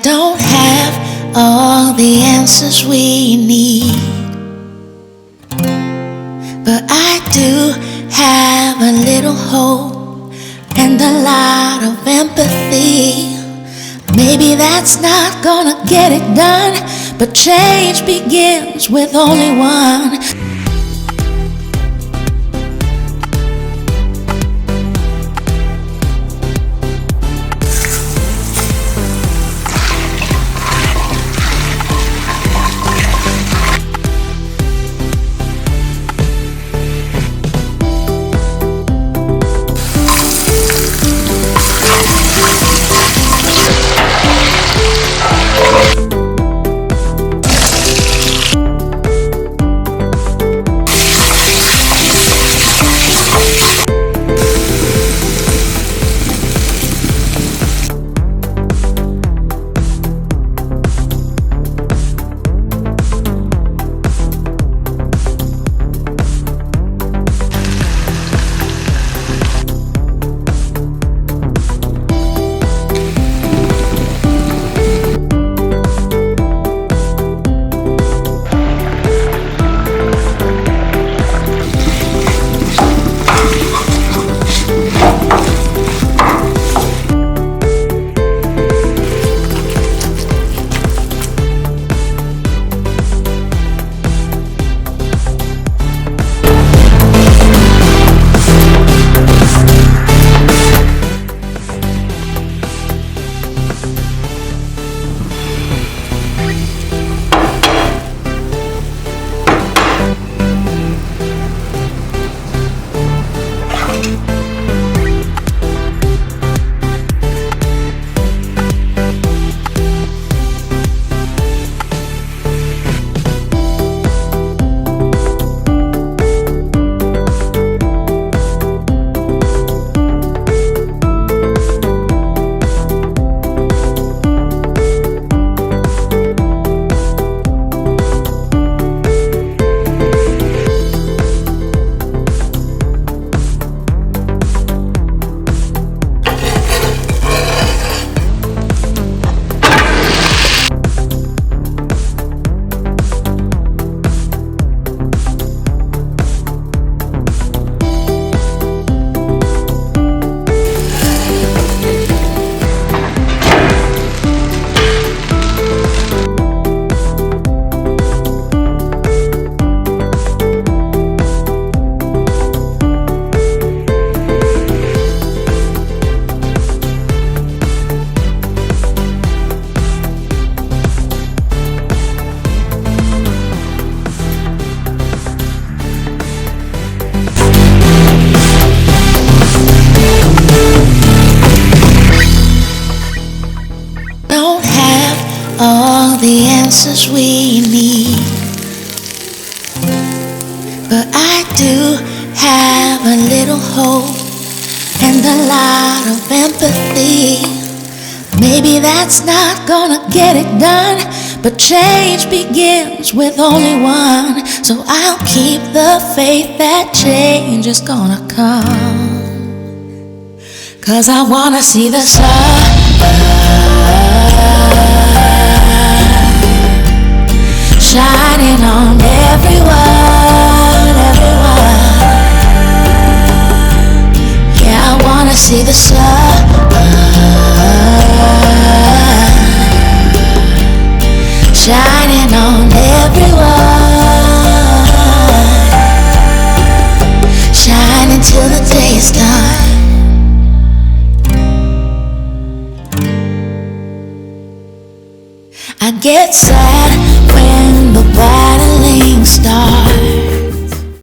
Don't have all the answers we need, but I do have a little hope and a lot of empathy. Maybe that's not gonna get it done, but change begins with only one. Answers we need, but I do have a little hope and a lot of empathy. Maybe that's not gonna get it done, but change begins with only one. So I'll keep the faith that change is gonna come, 'cause I wanna see the sun shining on everyone, everyone. Yeah, I wanna see the sun shining on everyone, shining till the day is done. I get sad when the battling starts,